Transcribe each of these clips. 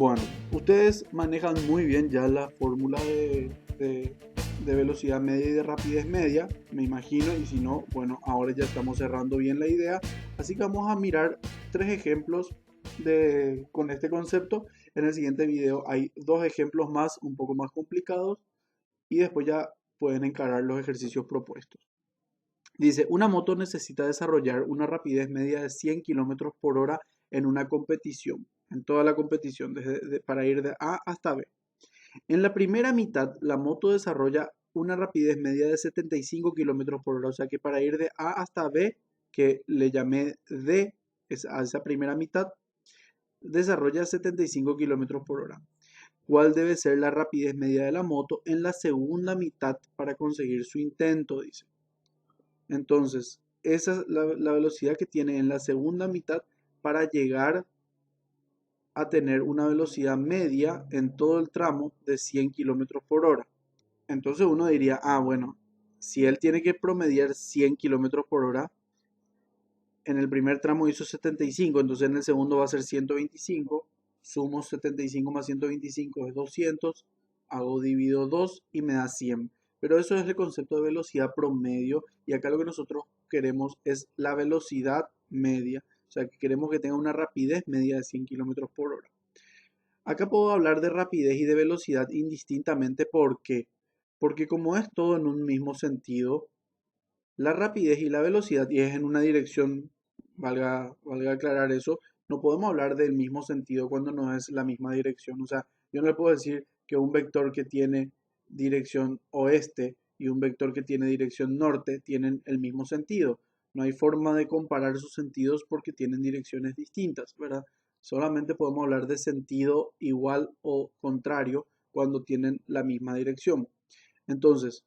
Bueno, ustedes manejan muy bien ya la fórmula de velocidad media y de rapidez media, me imagino, y si no, bueno, ahora ya estamos cerrando bien la idea. Así que vamos a mirar tres ejemplos con este concepto. En el siguiente video hay dos ejemplos más, un poco más complicados, y después ya pueden encarar los ejercicios propuestos. Dice, una moto necesita desarrollar una rapidez media de 100 km por hora en una competición, en toda la competición, para ir de A hasta B. En la primera mitad, la moto desarrolla una rapidez media de 75 km por hora, o sea que para ir de A hasta B, que le llamé D, a esa primera mitad, desarrolla 75 km por hora. ¿Cuál debe ser la rapidez media de la moto en la segunda mitad para conseguir su intento? Dice. Entonces, esa es la velocidad que tiene en la segunda mitad para llegar a tener una velocidad media en todo el tramo de 100 km por hora. Entonces uno diría, bueno, si él tiene que promediar 100 km por hora, en el primer tramo hizo 75, entonces en el segundo va a ser 125, sumo 75 más 125 es 200, hago divido 2 y me da 100. Pero eso es el concepto de velocidad promedio y acá lo que nosotros queremos es la velocidad media, o sea que queremos que tenga una rapidez media de 100 km por hora. Acá puedo hablar de rapidez y de velocidad indistintamente porque como es todo en un mismo sentido, la rapidez y la velocidad, y es en una dirección, valga aclarar eso, no podemos hablar del mismo sentido cuando no es la misma dirección. O sea, yo no le puedo decir que un vector que tiene dirección oeste y un vector que tiene dirección norte tienen el mismo sentido. No hay forma de comparar sus sentidos porque tienen direcciones distintas, ¿verdad? Solamente podemos hablar de sentido igual o contrario cuando tienen la misma dirección. Entonces,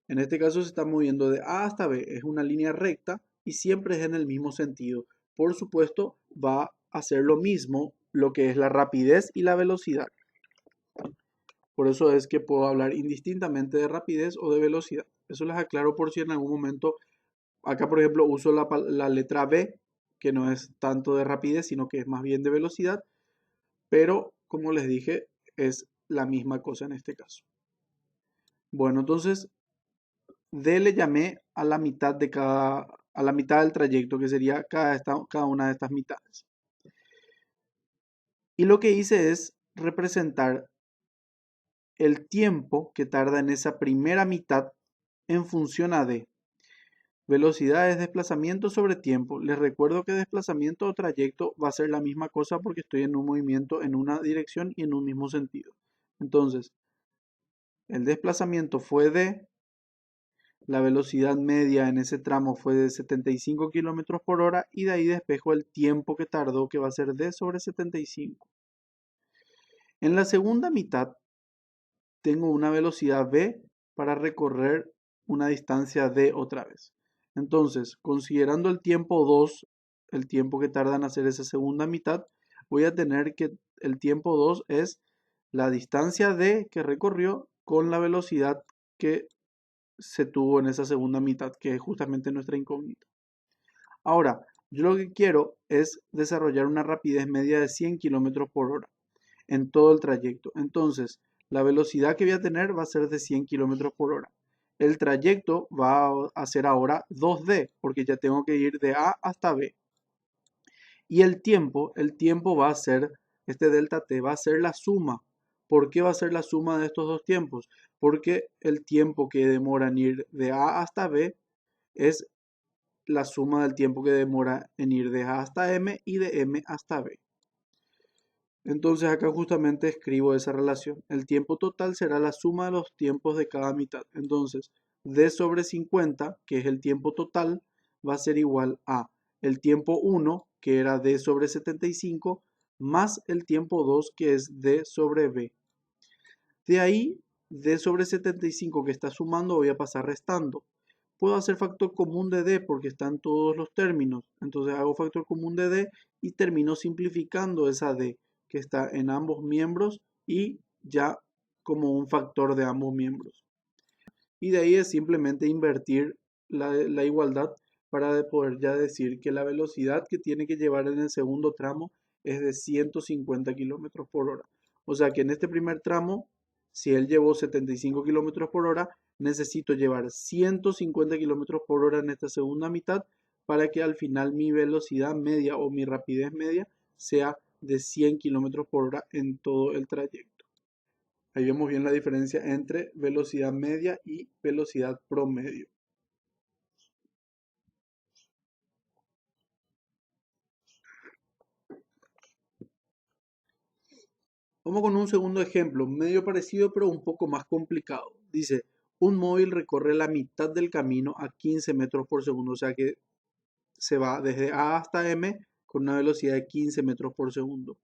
en este caso se está moviendo de A hasta B, es una línea recta y siempre es en el mismo sentido. Por supuesto, va a hacer lo mismo lo que es la rapidez y la velocidad. Por eso es que puedo hablar indistintamente de rapidez o de velocidad. Eso les aclaro por si en algún momento, acá por ejemplo uso la letra B, que no es tanto de rapidez, sino que es más bien de velocidad, pero como les dije, es la misma cosa en este caso. Bueno, entonces D le llamé a la mitad a la mitad del trayecto, que sería cada una de estas mitades. Y lo que hice es representar el tiempo que tarda en esa primera mitad en función a D. Velocidad es desplazamiento sobre tiempo. Les recuerdo que desplazamiento o trayecto va a ser la misma cosa porque estoy en un movimiento en una dirección y en un mismo sentido. Entonces, el desplazamiento fue D. La velocidad media en ese tramo fue de 75 km por hora y de ahí despejo el tiempo que tardó, que va a ser D sobre 75. En la segunda mitad tengo una velocidad V para recorrer una distancia D otra vez. Entonces, considerando el tiempo 2, el tiempo que tarda en hacer esa segunda mitad, voy a tener que el tiempo 2 es la distancia D que recorrió con la velocidad que se tuvo en esa segunda mitad, que es justamente nuestra incógnita. Ahora, yo lo que quiero es desarrollar una rapidez media de 100 km por hora en todo el trayecto. Entonces, la velocidad que voy a tener va a ser de 100 km por hora. El trayecto va a ser ahora 2D, porque ya tengo que ir de A hasta B. Y el tiempo va a ser, este delta t va a ser la suma. ¿Por qué va a ser la suma de estos dos tiempos? Porque el tiempo que demora en ir de A hasta B es la suma del tiempo que demora en ir de A hasta M y de M hasta B. Entonces acá justamente escribo esa relación. El tiempo total será la suma de los tiempos de cada mitad. Entonces, D sobre 50, que es el tiempo total, va a ser igual a el tiempo 1, que era D sobre 75, más el tiempo 2, que es D sobre B. De ahí, D sobre 75 que está sumando, voy a pasar restando. Puedo hacer factor común de D porque están todos los términos. Entonces hago factor común de D y termino simplificando esa D que está en ambos miembros y ya como un factor de ambos miembros. Y de ahí es simplemente invertir la igualdad para poder ya decir que la velocidad que tiene que llevar en el segundo tramo es de 150 km por hora. O sea que en este primer tramo, si él llevó 75 kilómetros por hora, necesito llevar 150 kilómetros por hora en esta segunda mitad para que al final mi velocidad media o mi rapidez media sea de 100 kilómetros por hora en todo el trayecto. Ahí vemos bien la diferencia entre velocidad media y velocidad promedio. Vamos con un segundo ejemplo, medio parecido pero un poco más complicado. Dice, un móvil recorre la mitad del camino a 15 metros por segundo, o sea que se va desde A hasta M con una velocidad de 15 metros por segundo.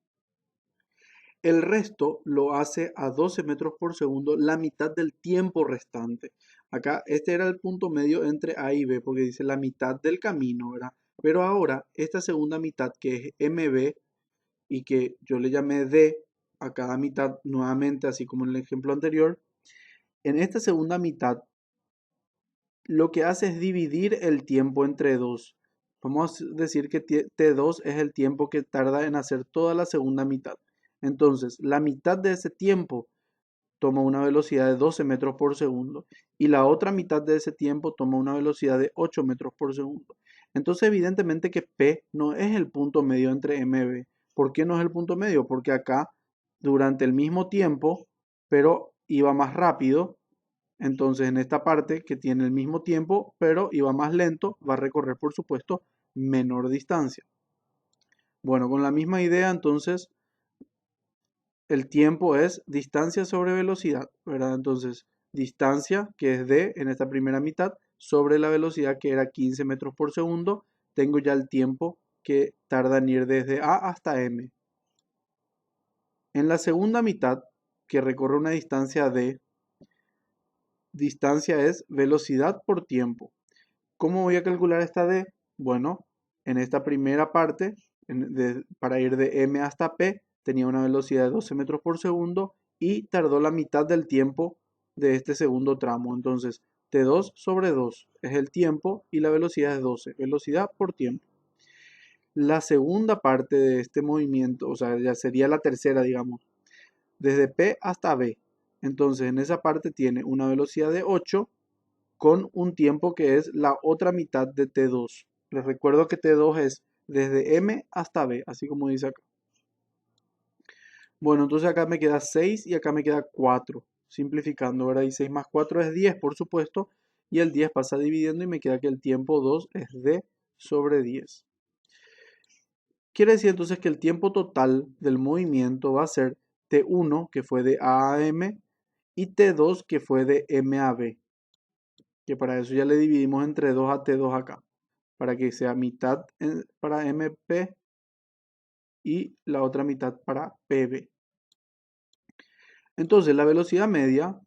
El resto lo hace a 12 metros por segundo la mitad del tiempo restante. Acá este era el punto medio entre A y B porque dice la mitad del camino, ¿verdad? Pero ahora esta segunda mitad que es MB y que yo le llamé D a cada mitad nuevamente, así como en el ejemplo anterior, en esta segunda mitad lo que hace es dividir el tiempo entre dos. Vamos a decir que T2 es el tiempo que tarda en hacer toda la segunda mitad. Entonces, la mitad de ese tiempo toma una velocidad de 12 metros por segundo y la otra mitad de ese tiempo toma una velocidad de 8 metros por segundo. Entonces, evidentemente que P no es el punto medio entre MB. ¿Por qué no es el punto medio? Porque acá, durante el mismo tiempo, pero iba más rápido, entonces en esta parte que tiene el mismo tiempo, pero iba más lento, va a recorrer, por supuesto, menor distancia. Bueno, con la misma idea, entonces, el tiempo es distancia sobre velocidad, ¿verdad? Entonces, distancia, que es d en esta primera mitad, sobre la velocidad que era 15 metros por segundo, tengo ya el tiempo que tarda en ir desde A hasta M. En la segunda mitad, que recorre una distancia d, distancia es velocidad por tiempo. ¿Cómo voy a calcular esta d? Bueno, en esta primera parte, para ir de M hasta P, tenía una velocidad de 12 metros por segundo y tardó la mitad del tiempo de este segundo tramo. Entonces, T2 sobre 2 es el tiempo y la velocidad es 12, velocidad por tiempo. La segunda parte de este movimiento, o sea, ya sería la tercera, digamos, desde P hasta B. Entonces, en esa parte tiene una velocidad de 8 con un tiempo que es la otra mitad de T2. Les recuerdo que T2 es desde M hasta B, así como dice acá. Bueno, entonces acá me queda 6 y acá me queda 4. Simplificando, ¿verdad? Y 6 más 4 es 10, por supuesto. Y el 10 pasa dividiendo y me queda que el tiempo 2 es D sobre 10. Quiere decir entonces que el tiempo total del movimiento va a ser T1, que fue de A a M, y T2, que fue de M a B. Que para eso ya le dividimos entre 2 a T2 acá, para que sea mitad para MP y la otra mitad para PB. Entonces la velocidad media,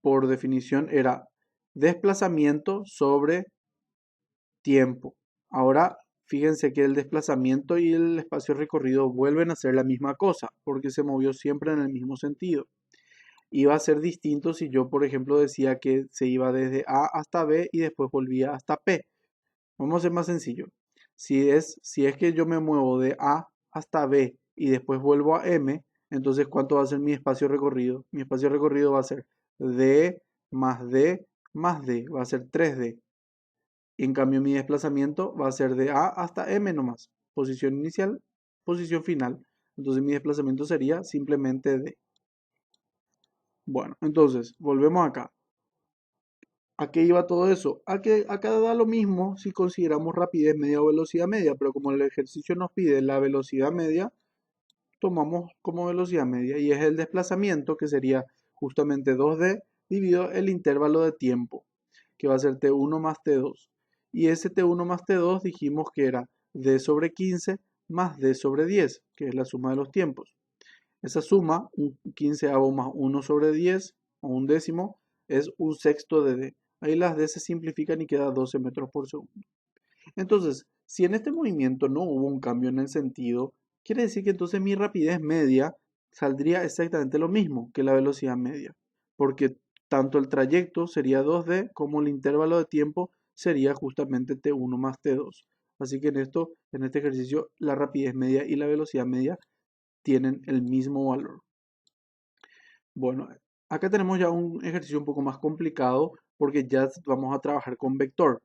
por definición, era desplazamiento sobre tiempo. Ahora fíjense que el desplazamiento y el espacio recorrido vuelven a ser la misma cosa, porque se movió siempre en el mismo sentido. Iba a ser distinto si yo, por ejemplo, decía que se iba desde A hasta B y después volvía hasta P. Vamos a ser más sencillo. Si es que yo me muevo de A hasta B y después vuelvo a M, entonces ¿cuánto va a ser mi espacio recorrido? Mi espacio recorrido va a ser D más D más D, va a ser 3D. Y en cambio mi desplazamiento va a ser de A hasta M nomás. Posición inicial, posición final. Entonces mi desplazamiento sería simplemente D. Bueno, entonces volvemos acá. ¿A qué iba todo eso? A que acá da lo mismo si consideramos rapidez media o velocidad media, pero como el ejercicio nos pide la velocidad media, tomamos como velocidad media y es el desplazamiento que sería justamente 2D dividido el intervalo de tiempo, que va a ser T1 más T2. Y ese T1 más T2 dijimos que era D sobre 15 más D sobre 10, que es la suma de los tiempos. Esa suma, un quinceavo más 1 sobre 10 o un décimo, es un sexto de D. Ahí las D se simplifican y queda 12 metros por segundo. Entonces, si en este movimiento no hubo un cambio en el sentido, quiere decir que entonces mi rapidez media saldría exactamente lo mismo que la velocidad media, porque tanto el trayecto sería 2D como el intervalo de tiempo sería justamente T1 más T2. Así que en este ejercicio, la rapidez media y la velocidad media tienen el mismo valor. Bueno, acá tenemos ya un ejercicio un poco más complicado porque ya vamos a trabajar con vector.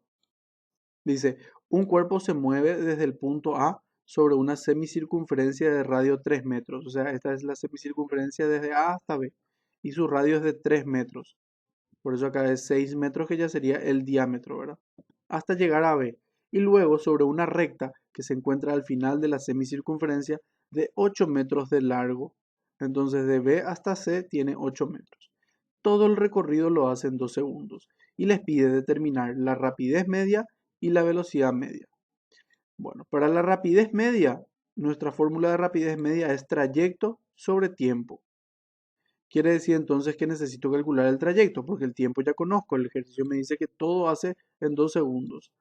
Dice, un cuerpo se mueve desde el punto A sobre una semicircunferencia de radio 3 metros. O sea, esta es la semicircunferencia desde A hasta B. Y su radio es de 3 metros. Por eso acá es 6 metros que ya sería el diámetro, ¿verdad? Hasta llegar a B. Y luego sobre una recta que se encuentra al final de la semicircunferencia de 8 metros de largo. Entonces de B hasta C tiene 8 metros. Todo el recorrido lo hace en 2 segundos y les pide determinar la rapidez media y la velocidad media. Bueno, para la rapidez media, nuestra fórmula de rapidez media es trayecto sobre tiempo. Quiere decir entonces que necesito calcular el trayecto, porque el tiempo ya conozco, el ejercicio me dice que todo hace en 2 segundos.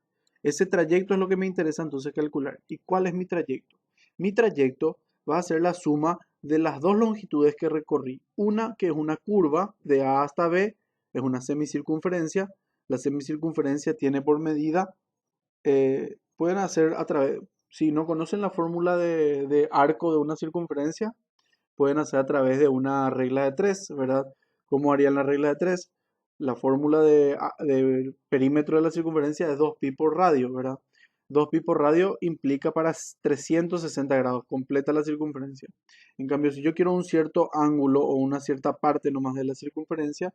Ese trayecto es lo que me interesa entonces calcular. ¿Y cuál es mi trayecto? Mi trayecto va a ser la suma de las dos longitudes que recorrí. Una que es una curva de A hasta B, es una semicircunferencia. La semicircunferencia tiene por medida, pueden hacer a través, si no conocen la fórmula de arco de una circunferencia, pueden hacer a través de una regla de 3, ¿verdad? ¿Cómo harían la regla de 3? La fórmula de perímetro de la circunferencia es 2pi por radio, ¿verdad? 2pi por radio implica para 360 grados, completa la circunferencia. En cambio, si yo quiero un cierto ángulo o una cierta parte nomás de la circunferencia,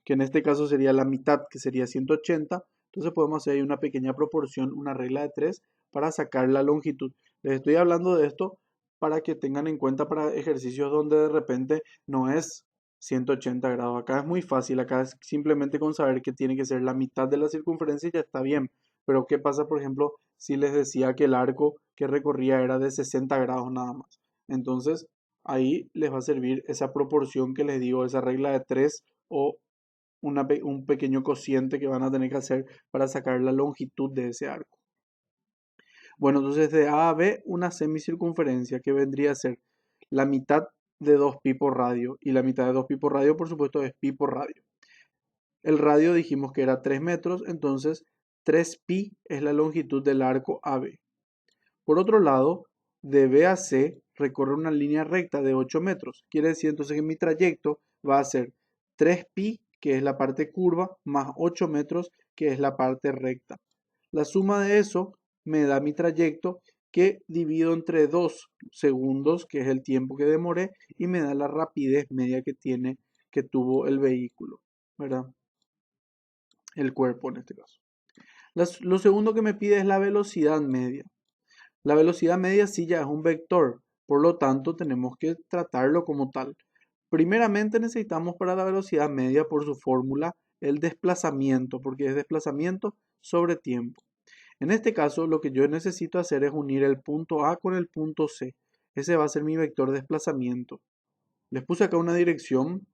que en este caso sería la mitad, que sería 180, entonces podemos hacer ahí una pequeña proporción, una regla de 3, para sacar la longitud. Les estoy hablando de esto para que tengan en cuenta para ejercicios donde de repente no es 180 grados. Acá es muy fácil, acá es simplemente con saber que tiene que ser la mitad de la circunferencia y ya está bien. Pero ¿qué pasa, por ejemplo, si les decía que el arco que recorría era de 60 grados nada más? Entonces, ahí les va a servir esa proporción que les digo, esa regla de 3 o un pequeño cociente que van a tener que hacer para sacar la longitud de ese arco. Bueno, entonces de A a B, una semicircunferencia que vendría a ser la mitad de 2pi por radio. Y la mitad de 2pi por radio, por supuesto, es pi por radio. El radio dijimos que era 3 metros, entonces 3pi es la longitud del arco AB. Por otro lado, de B a C recorre una línea recta de 8 metros. Quiere decir entonces que mi trayecto va a ser 3pi, que es la parte curva, más 8 metros, que es la parte recta. La suma de eso me da mi trayecto que divido entre 2 segundos, que es el tiempo que demoré, y me da la rapidez media que tuvo el vehículo, ¿verdad? El cuerpo en este caso. Lo segundo que me pide es la velocidad media. La velocidad media sí ya es un vector, por lo tanto tenemos que tratarlo como tal. Primeramente necesitamos para la velocidad media, por su fórmula, el desplazamiento, porque es desplazamiento sobre tiempo. En este caso, lo que yo necesito hacer es unir el punto A con el punto C. Ese va a ser mi vector de desplazamiento. Les puse acá una dirección,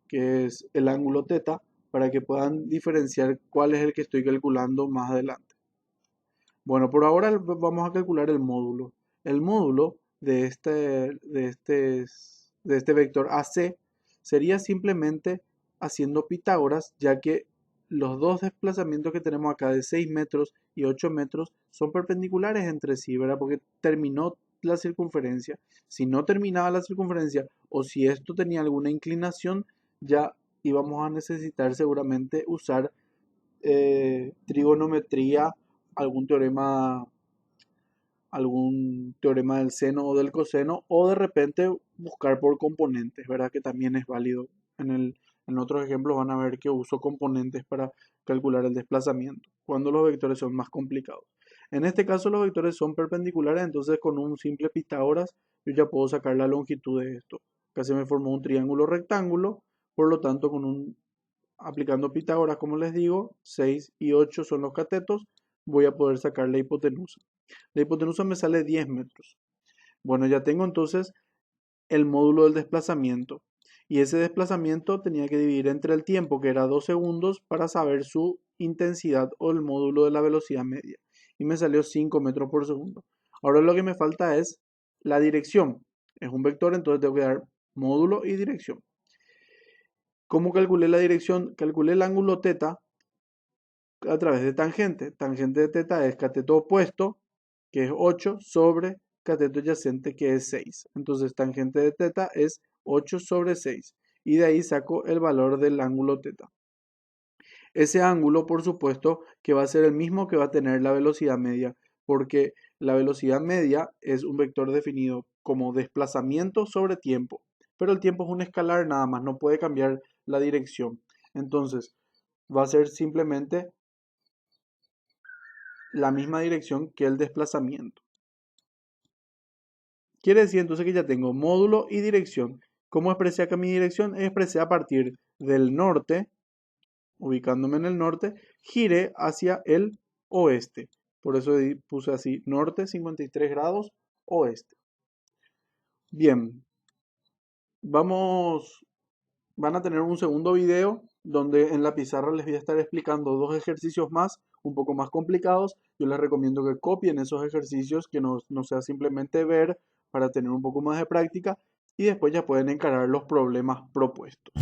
que es el ángulo teta, para que puedan diferenciar cuál es el que estoy calculando más adelante. Bueno, por ahora vamos a calcular el módulo. El módulo de este vector AC sería simplemente haciendo Pitágoras, ya que los dos desplazamientos que tenemos acá de 6 metros y 8 metros son perpendiculares entre sí, ¿verdad? Porque terminó la circunferencia. Si no terminaba la circunferencia o si esto tenía alguna inclinación, ya íbamos a necesitar seguramente usar trigonometría, algún teorema, algún teorema del seno o del coseno, o de repente buscar por componentes, ¿verdad? Que también es válido. En otros ejemplos van a ver que uso componentes para calcular el desplazamiento, cuando los vectores son más complicados. En este caso los vectores son perpendiculares, entonces con un simple Pitágoras yo ya puedo sacar la longitud de esto. Acá se me formó un triángulo rectángulo, por lo tanto aplicando Pitágoras, como les digo, 6 y 8 son los catetos, voy a poder sacar la hipotenusa. La hipotenusa me sale 10 metros. Bueno, ya tengo entonces el módulo del desplazamiento. Y ese desplazamiento tenía que dividir entre el tiempo, que era 2 segundos, para saber su intensidad o el módulo de la velocidad media. Y me salió 5 metros por segundo. Ahora lo que me falta es la dirección. Es un vector, entonces tengo que dar módulo y dirección. ¿Cómo calculé la dirección? Calculé el ángulo teta a través de tangente. Tangente de teta es cateto opuesto, que es 8, sobre cateto adyacente, que es 6. Entonces, tangente de teta es 8 sobre 6. y de ahí saco el valor del ángulo teta. Ese ángulo, por supuesto, que va a ser el mismo que va a tener la velocidad media, porque la velocidad media es un vector definido como desplazamiento sobre tiempo, pero el tiempo es un escalar nada más, no puede cambiar la dirección. Entonces, va a ser simplemente la misma dirección que el desplazamiento. Quiere decir entonces que ya tengo módulo y dirección. ¿Cómo expresé acá mi dirección? Expresé a partir del norte, ubicándome en el norte, giré hacia el oeste. Por eso puse así, norte 53 grados, oeste. Bien, van a tener un segundo video donde en la pizarra les voy a estar explicando dos ejercicios más, un poco más complicados. Yo les recomiendo que copien esos ejercicios, que no sea simplemente ver para tener un poco más de práctica y después ya pueden encarar los problemas propuestos.